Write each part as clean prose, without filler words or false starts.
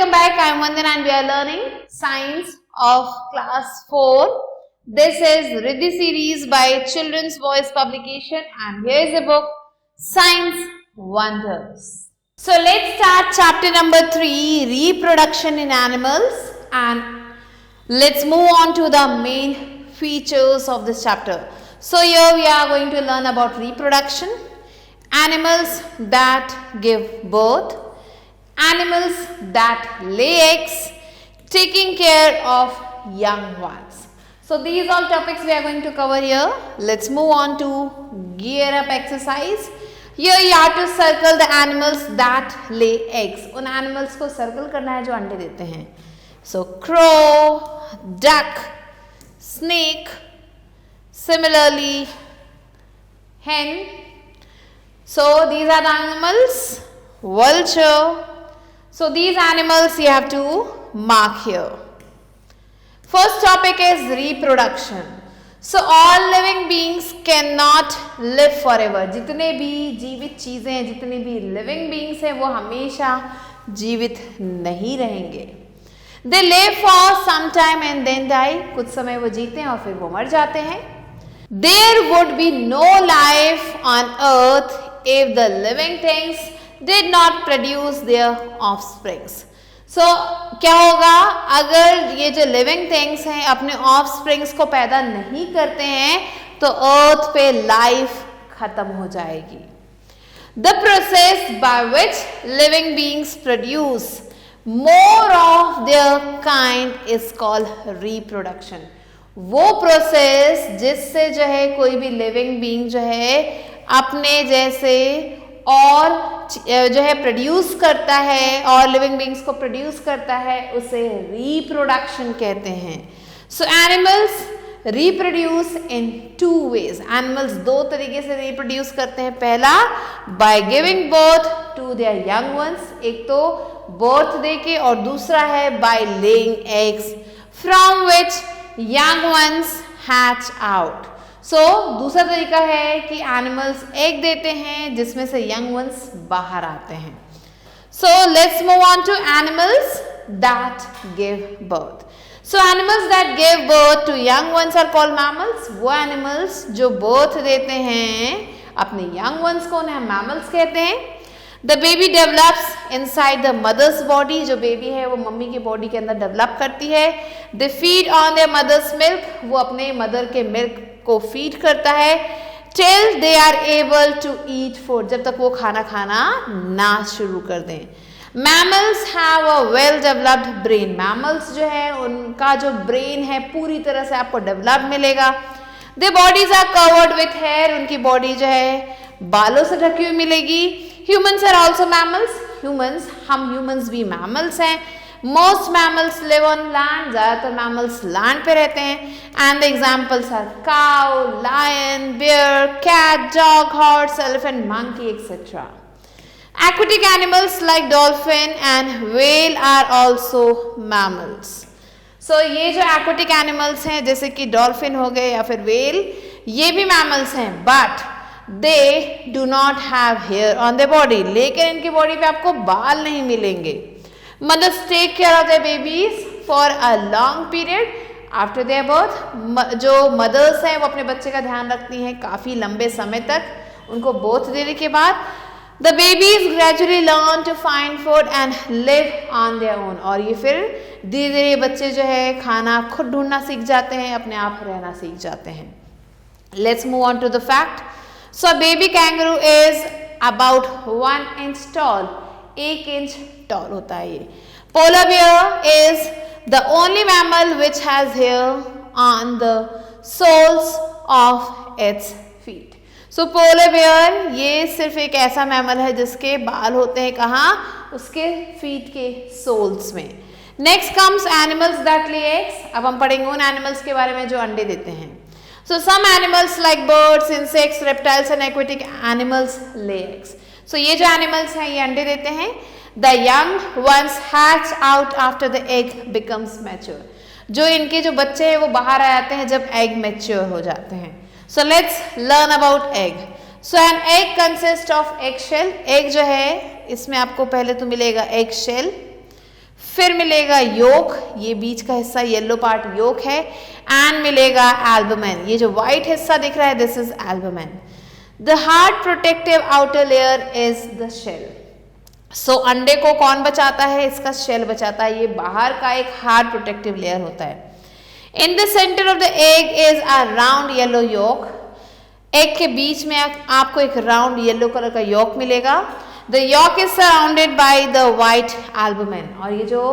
welcome back. I am Vandana and we are learning Science of Class 4. This is Riddhi series by Children's Voice Publication and here is a book, Science Wonders. So let's start chapter number 3, Reproduction in Animals, and let's move on to the main features of this chapter. So here we are going to learn about reproduction, animals that give birth, animals that lay eggs, taking care of young ones. So these all topics we are going to cover here. Let's move on to gear up exercise. Here you have to circle the animals that lay eggs. उन animals को circle करना है जो अंडे देते हैं. So crow, duck, snake, similarly hen. So these are the animals. Vulture. So these animals you have to mark here. First topic is reproduction. So all living beings cannot live forever. जितने भी जीवित चीजें हैं, जितने भी living beings हैं, वो हमेशा जीवित नहीं रहेंगे. They live for some time and then die. कुछ समय वो जीते हैं और फिर वो मर जाते हैं. There would be no life on earth if the living things did not produce their offsprings. So क्या होगा अगर ये जो living things हैं अपने offsprings को पैदा नहीं करते हैं तो earth पे life खत्म हो जाएगी. The process by which living beings produce more of their kind is called reproduction. वो process जिससे जो है कोई भी living being जो है अपने जैसे और जो है प्रोड्यूस करता है और लिविंग बींग्स को प्रोड्यूस करता है उसे रिप्रोडक्शन कहते हैं. So animals reproduce in two ways. Animals दो तरीके से रिप्रोड्यूस करते हैं. पहला by giving birth to their young ones, एक तो बर्थ देके, और दूसरा है by laying eggs from which young ones hatch out. So दूसरा तरीका है कि एनिमल्स एग देते हैं जिसमें से यंग वंस बाहर आते हैं. So let's move on to animals that give birth. So animals that give birth to young ones are called mammals. वो एनिमल्स जो बर्थ देते हैं अपने यंग वंस को उन्हें मैमल्स कहते हैं. The baby develops inside the mother's body. जो बेबी है वो मम्मी की बॉडी के अंदर डेवलप करती है. They feed on their mother's milk. वो अपने मदर के मिल्क को फीड करता है till they are able to eat food, जब तक वो खाना खाना ना शुरू कर दें. Mammals have a well developed brain. Mammals जो है उनका जो ब्रेन है पूरी तरह से आपको डेवलप मिलेगा. They bodies are covered with hair. उनकी बॉडी जो है बालों से ढकी हुई मिलेगी. Humans are also mammals. Humans, हम ह्यूमन्स भी मैमल्स हैं. Most mammals live on land. ज़्यादातर mammals land पे रहते हैं. And the examples are cow, lion, bear, cat, dog, horse, elephant, monkey, etc. Aquatic animals like dolphin and whale are also mammals. So ये जो aquatic animals हैं जैसे कि dolphin हो गए या फिर whale, ये भी mammals हैं, but they do not have hair on their body. लेकिन इनकी बॉडी पे आपको बाल नहीं मिलेंगे. Mothers take care of their babies for a long period after their birth. जो mothers हैं वो अपने बच्चे का ध्यान रखती हैं काफ़ी लंबे समय तक उनको birth देने के बाद. The babies gradually learn to find food and live on their own. और ये फिर धीरे धीरे बच्चे जो है खाना खुद ढूंढना सीख जाते हैं, अपने आप रहना सीख जाते हैं. Let's move on to the fact. So a baby kangaroo is about 1 inch tall. 1 inch tall होता है ये. Polar bear is the only mammal which has hair on the soles of its feet. So polar bear ये सिर्फ एक ऐसा mammal है जिसके बाल होते हैं कहाँ, उसके फीट के सोल्स में. Next comes animals that lay eggs. अब हम पढ़ेंगे उन एनिमल्स के बारे में जो अंडे देते हैं. So some animals like birds, insects, reptiles and aquatic animals lay eggs. So ये जो एनिमल्स हैं ये अंडे देते हैं. The young ones hatch out after the egg becomes mature. जो इनके जो बच्चे हैं वो बाहर आ जाते हैं जब एग मैच्योर हो जाते हैं. So let's learn about egg. So an egg consist of egg shell. Egg जो है इसमें आपको पहले तो मिलेगा एग शेल, फिर मिलेगा योक, ये बीच का हिस्सा येलो पार्ट योक है, एंड मिलेगा एल्बुमेन, ये जो व्हाइट हिस्सा दिख रहा है this is albumen. The hard protective outer layer is the shell. So अंडे को कौन बचाता है? इसका शेल बचाता है, ये बाहर का एक हार्ड प्रोटेक्टिव लेयर होता है। In the centre of the egg is a round yellow yolk. Egg के बीच में आपको एक राउंड येलो कलर का योक मिलेगा। The yolk is surrounded by the white albumen, और ये जो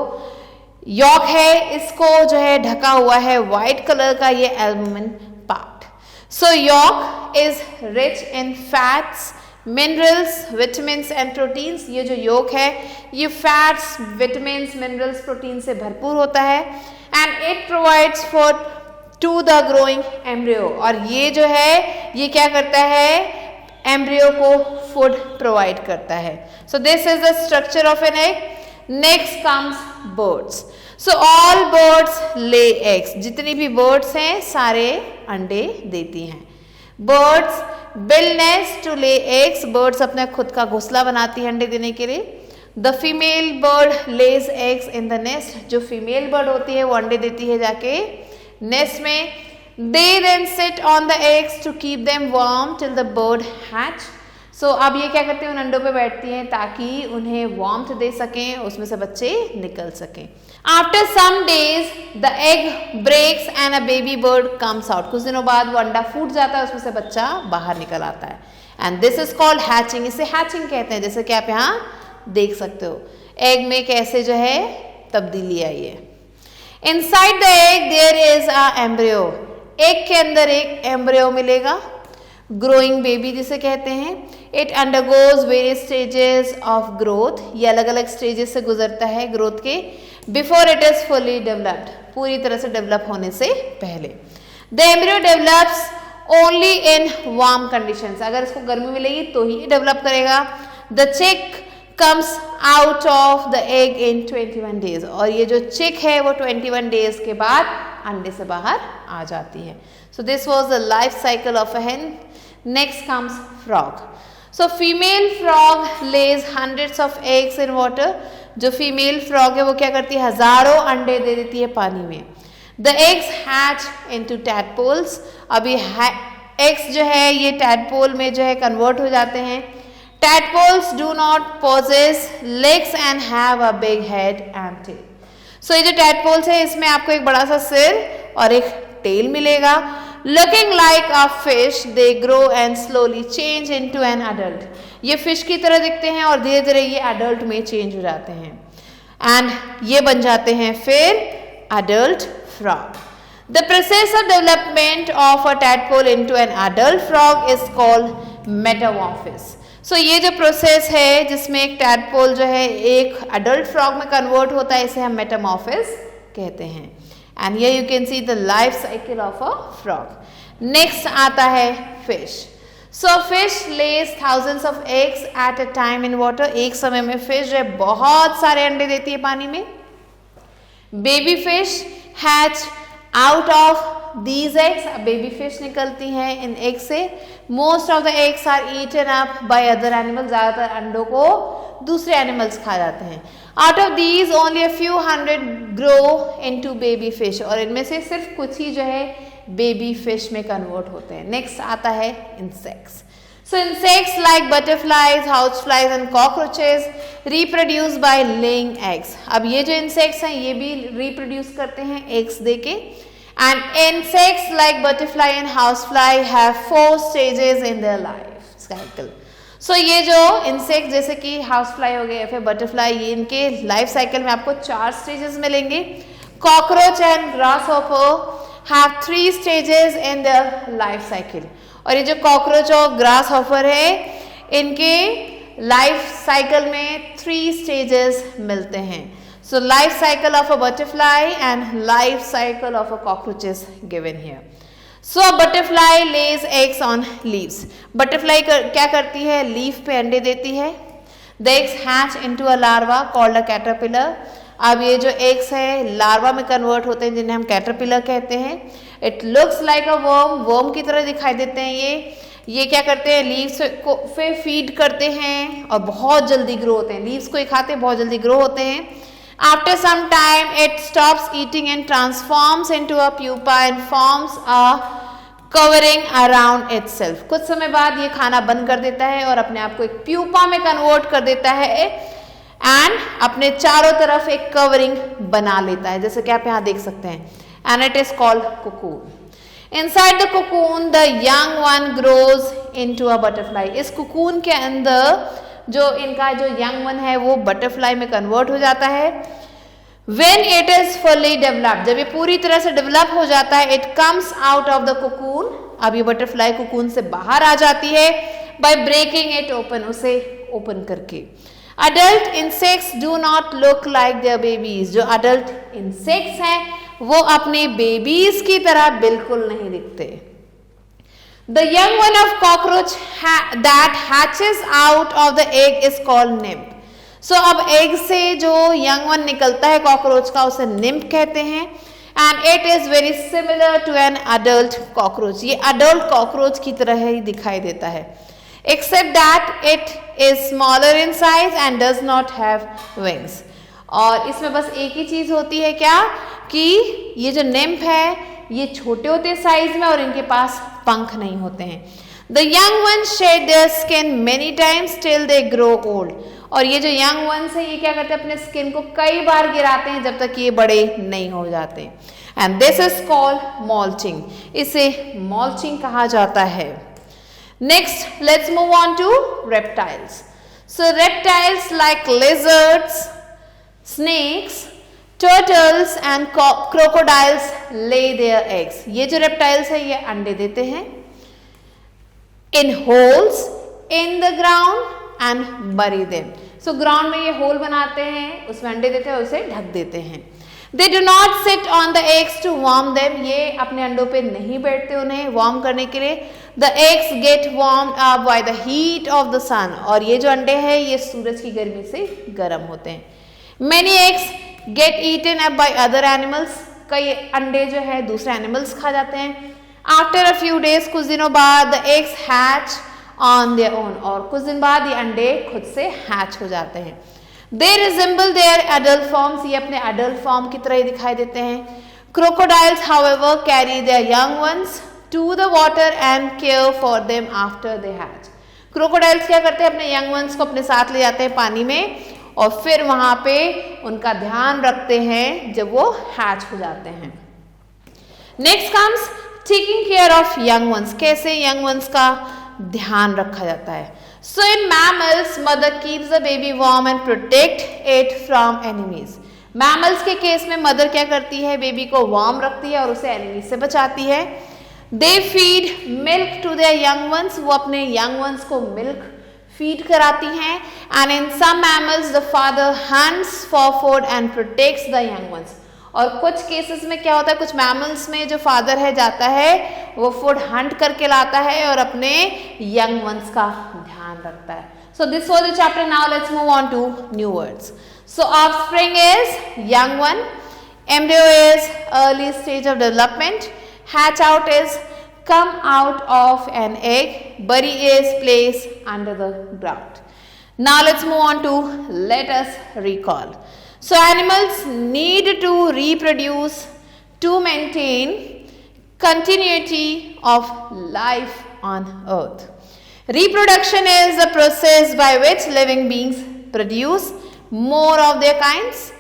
योक है इसको जो है ढका हुआ है व्हाइट कलर का ये albumen part. So yolk is rich in fats, minerals, vitamins and proteins. ये जो योक है ये फैट्स, विटामिन्स, मिनरल्स, प्रोटीन से भरपूर होता है। And it provides for to the growing embryo, और ये जो है ये क्या करता है? एम्ब्रियो को फूड प्रोवाइड करता है। So this is the structure of an egg. Next comes birds. So all birds lay eggs, जितनी भी बर्ड्स हैं सारे अंडे देती हैं। Birds build nest to lay eggs, birds अपना खुद का घोंसला बनाती है अंडे देने के लिए। The female bird Lay's eggs in the nest, जो फीमेल बर्ड होती है वो अंडे देती है जाके नेस्ट में। They then sit on the eggs to keep them warm till the bird hatch. So अब ये क्या करते हैं? उन अंडों पे बैठती हैं ताकि उन्हें वार्मथ दे सकें, उसमें से बच्चे निकल सकें। After some days the egg breaks and a baby bird comes out. कुछ दिनों बाद वो अंडा फूट जाता है, उसमें से बच्चा बाहर निकल आता है। And this is called hatching. इसे hatching कहते हैं, जैसे कि आप यहाँ देख सकते हो एग में कैसे जो है तब्दीली आई है। Inside the egg there is a embryo. Egg के अंदर एक एम्ब्रियो मिलेगा, ग्रोइंग बेबी जिसे कहते हैं। It undergoes various stages of growth, ये अलग अलग स्टेजेस से गुजरता है ग्रोथ के। Before it is fully developed, पूरी तरह से डेवलप होने से पहले। The embryo develops only in warm conditions, अगर इसको गर्मी मिलेगी तो ही डेवलप करेगा। द चिक comes out of the egg in 21 days, और ये जो चिक है वो 21 डेज के बाद अंडे से बाहर आ जाती है। So this was the life cycle of a hen. Next comes frog. So female frog lays hundreds of eggs in water. जो फीमेल फ्रॉग है वो क्या करती है? हजारों अंडे दे देती है पानी में। The eggs hatch into tadpoles, अभी एग्स जो है ये टैडपोल में जो है कन्वर्ट हो जाते हैं। Tadpoles do not possess legs and have a big head and tail. So ये जो tadpoles है इसमें आपको एक बड़ा सा सिर और एक टेल मिलेगा। Looking like a fish, they grow and slowly change into an adult. ये फिश की तरह दिखते हैं और धीरे धीरे ये एडल्ट में चेंज हो जाते हैं एंड ये बन जाते हैं फिर adult frog. The process of development of a tadpole into an adult frog is called metamorphosis. सो ये जो प्रोसेस है जिसमें एक टैडपोल जो है एक अडल्ट फ्रॉग में कन्वर्ट होता है, इसे हम मेटामॉर्फिस कहते हैं। And here you can see the life cycle of a frog. Next आता है fish. So fish lays thousands of eggs at a time in water, एक समय में फिश जो है बहुत सारे अंडे देती है पानी में। Baby fish hatch out of these eggs, baby fish निकलती हैं इन एग से। Most of the eggs are eaten up by other animals, ज्यादातर अंडों को दूसरे एनिमल्स खा जाते हैं। Out of these only a few hundred grow into baby fish, और इनमें से सिर्फ कुछ ही जो है बेबी फिश में कन्वर्ट होते हैं। नेक्स्ट आता है insects. So insects like butterflies, houseflies and cockroaches reproduce by laying eggs. अब ये जो insects हैं ये भी reproduce करते हैं eggs देके। And insects like butterfly and housefly have 4 stages in their life cycle. So ये जो insects जैसे कि housefly हो गए या फिर butterfly, ये इनके life cycle में आपको 4 stages मिलेंगे। Cockroach and grasshopper have 3 stages in their life cycle. और ये जो cockroach और grasshopper है इनके life cycle में 3 stages मिलते हैं। So life cycle of a butterfly and life cycle of a cockroach is given here. So a butterfly lays eggs on leaves. Butterfly क्या करती है? लीफ पे अंडे देती है। The eggs hatch into a larva called a caterpillar. अब ये जो eggs है लार्वा में कन्वर्ट होते हैं जिन्हें हम कैटरपिलर कहते हैं। It looks like a worm, worm की तरह दिखाई देते हैं ये क्या करते हैं? लीव्स को फीड करते हैं और बहुत जल्दी ग्रो होते हैं। लीव्स को ये खाते हैं, बहुत जल्दी ग्रो होते हैं। After some time, it stops eating and transforms into a pupa and forms a covering around itself. कुछ समय बाद ये खाना बंद कर देता है और अपने आप को एक प्यूपा में कन्वर्ट कर देता है एंड अपने चारों तरफ एक कवरिंग बना लेता है, जैसे कि आप यहाँ देख सकते हैं. And it is called cocoon. Inside the cocoon, the young one grows into a butterfly. इस cocoon के अंदर जो इनका जो यंग वन है वो बटरफ्लाई में कन्वर्ट हो जाता है. When it is fully developed, जब ये पूरी तरह से डेवलप हो जाता है, it comes out of the cocoon. अब ये बटरफ्लाई कोकून से बाहर आ जाती है by breaking it open, उसे ओपन करके. Adult insects do not look like their babies. जो adult insects हैं वो अपने बेबीज की तरह बिल्कुल नहीं दिखते. The young one of cockroach that hatches out of the egg is called nymph. So अब egg से जो young one निकलता है कॉकरोच का उसे nymph कहते हैं. And it is very similar to an adult cockroach. ये adult cockroach की तरह ही दिखाई देता है. Except that it is smaller in size and does not have wings. और इसमें बस एक ही चीज होती है क्या कि ये जो nymph है ये छोटे होते हैं साइज में और इनके पास पंख नहीं होते हैं. The young ones shed their skin many times till they grow old. और ये जो young ones है ये क्या करते हैं अपने स्किन को कई बार गिराते हैं जब तक ये बड़े नहीं हो जाते. And this is called mulching. इसे mulching कहा जाता है. Next, let's move on to reptiles. So reptiles like lizards, snakes, turtles and crocodiles lay their eggs. ये जो reptiles है ये अंडे देते हैं in holes in the ground and bury them. So ground में ये hole बनाते हैं, उसमें अंडे देते हैं और उसे ढक देते हैं. They do not sit on the eggs to warm them. ये अपने अंडों पे नहीं बैठते उन्हें warm करने के लिए. The eggs get warmed up by the heat of the sun. और ये जो अंडे हैं ये सूरज की गर्मी से गर्म होते हैं. Many eggs get eaten up by other animals. कई अंडे जो है दूसरे animals खा जाते हैं. After a few days, कुछ दिनों बाद the eggs hatch on their own. और कुछ दिन बाद ये अंडे खुद से hatch हो जाते हैं. They resemble their adult forms. ये अपने adult form की तरह ही दिखाई देते हैं. Crocodiles, however, carry their young ones to the water and care for them after they hatch. Crocodiles क्या करते हैं अपने young ones को अपने साथ ले जाते हैं पानी में और फिर वहां पे उनका ध्यान रखते हैं जब वो हैच हो जाते हैं. Next comes taking care of young ones. कैसे यंग वंस का ध्यान रखा जाता है. So in mammals mother keeps the baby warm and protect it from enemies. Mammals के केस में मदर क्या करती है बेबी को वार्म रखती है और उसे एनिमी से बचाती है. They feed milk to their young ones. वो अपने यंग वंस को मिल्क फीड कराती हैं. And in some mammals the father hunts for food and protects the young ones. और कुछ केसेस में क्या होता है कुछ मैमल्स में जो फादर है जाता है वो फूड हंट करके लाता है और अपने यंग वंस का ध्यान रखता है. So this was the chapter. Now let's move on to new words. So offspring is young one, embryo is early stage of development, hatch out is come out of an egg, bury is placed under the ground. Now let's move on to let us recall. So animals need to reproduce to maintain continuity of life on earth. Reproduction is the process by which living beings produce more of their kinds.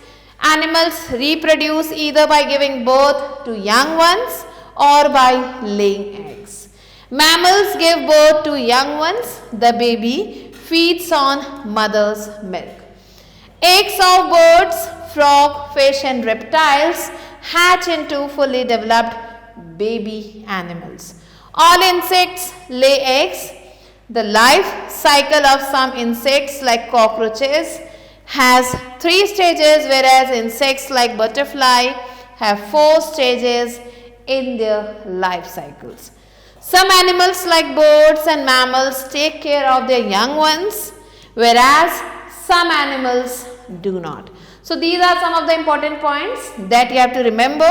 Animals reproduce either by giving birth to young ones or by laying eggs. Mammals give birth to young ones. The baby feeds on mother's milk. Eggs of birds, frog, fish and reptiles hatch into fully developed baby animals. All insects lay eggs. The life cycle of some insects like cockroaches has 3 stages, whereas insects like butterfly have 4 stages in their life cycles. Some animals like birds and mammals take care of their young ones, whereas some animals do not. So these are some of the important points that you have to remember.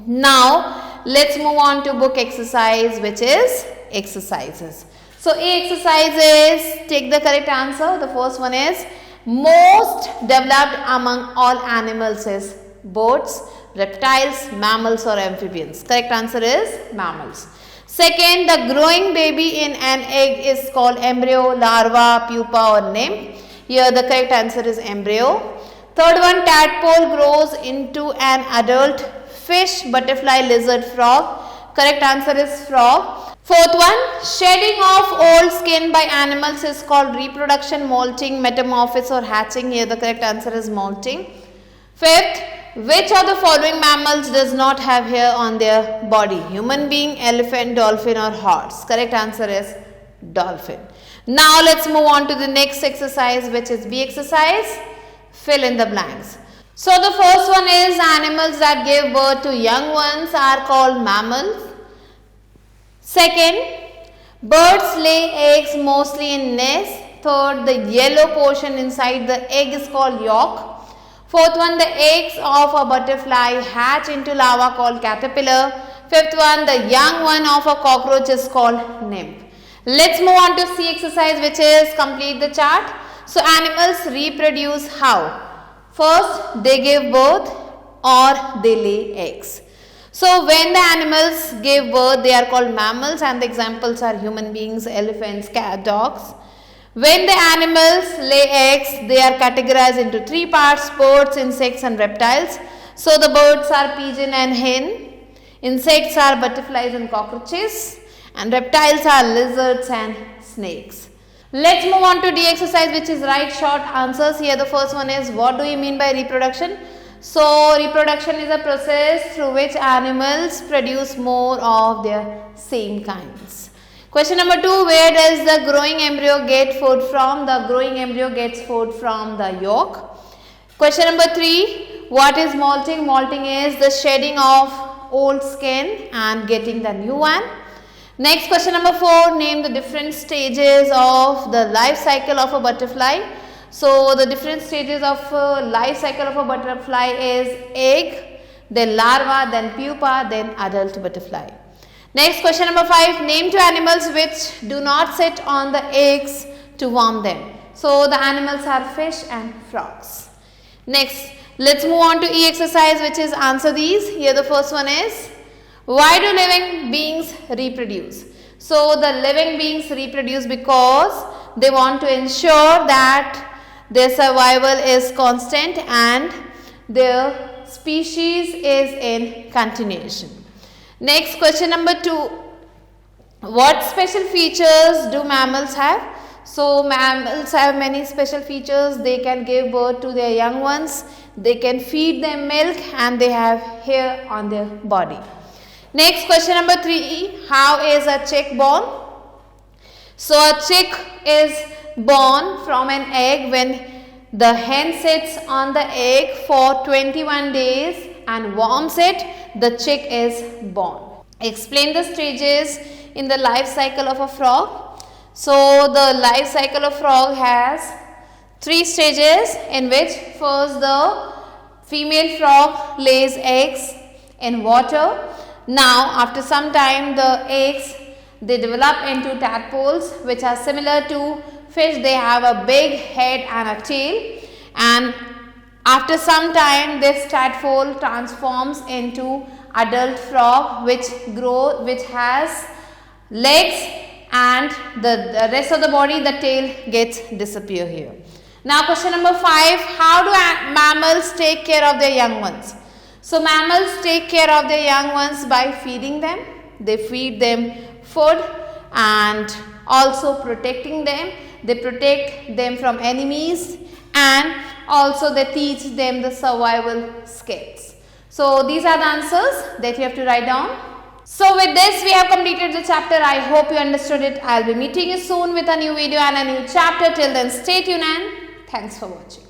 Now let's move on to book exercise, which is exercises. So A exercise is take the correct answer. The first one is most developed among all animals is birds, reptiles, mammals or amphibians? Correct answer is mammals. Second, the growing baby in an egg is called embryo, larva, pupa or nymph. Here the correct answer is embryo. Third one, tadpole grows into an adult fish, butterfly, lizard, frog. Correct answer is frog. Fourth one, shedding of old skin by animals is called reproduction, molting, metamorphosis or hatching. Here the correct answer is molting. Fifth, which of the following mammals does not have hair on their body? Human being, elephant, dolphin or horse? Correct answer is dolphin. Now let's move on to the next exercise, which is B exercise. Fill in the blanks. So the first one is animals that give birth to young ones are called mammals. Second, birds lay eggs mostly in nests. Third, the yellow portion inside the egg is called yolk. Fourth one, the eggs of a butterfly hatch into larva called caterpillar. Fifth one, the young one of a cockroach is called nymph. Let's move on to C exercise, which is complete the chart. So animals reproduce how? First, they give birth or they lay eggs. So when the animals give birth, they are called mammals and the examples are human beings, elephants, cat, dogs. When the animals lay eggs, they are categorized into three parts: birds, insects and reptiles. So the birds are pigeon and hen, insects are butterflies and cockroaches, and reptiles are lizards and snakes. Let's move on to D exercise, which is write short answers. Here the first one is, what do you mean by reproduction? So reproduction is a process through which animals produce more of their same kinds. Question number 2, where does the growing embryo get food from? The growing embryo gets food from the yolk. Question number 3, what is molting? Molting is the shedding of old skin and getting the new one. Next, question number 4, name the different stages of the life cycle of a butterfly. So the different stages of life cycle of a butterfly is egg, then larva, then pupa, then adult butterfly. Next, question number 5, name 2 animals which do not sit on the eggs to warm them. So the animals are fish and frogs. Next, let's move on to E exercise, which is answer these. Here the first one is, why do living beings reproduce? So the living beings reproduce because they want to ensure that their survival is constant and their species is in continuation. Next, question number 2, what special features do mammals have? So mammals have many special features. They can give birth to their young ones, they can feed them milk and they have hair on their body. Next, question number 3, how is a chick born? So a chick is born from an egg. When the hen sits on the egg for 21 days and warms it, the chick is born. Explain the stages in the life cycle of a frog. So the life cycle of frog has 3 stages, in which first the female frog lays eggs in water. Now after some time the eggs, they develop into tadpoles which are similar to fish. They have a big head and a tail, and after some time this tadpole transforms into adult frog which has legs, and the rest of the body, the tail gets disappear here. Now question number 5, how do mammals take care of their young ones? So mammals take care of their young ones by feeding them. They feed them food and also protecting them. They protect them from enemies and also they teach them the survival skills. So these are the answers that you have to write down. So with this we have completed the chapter. I hope you understood it. I will be meeting you soon with a new video and a new chapter. Till then, stay tuned and thanks for watching.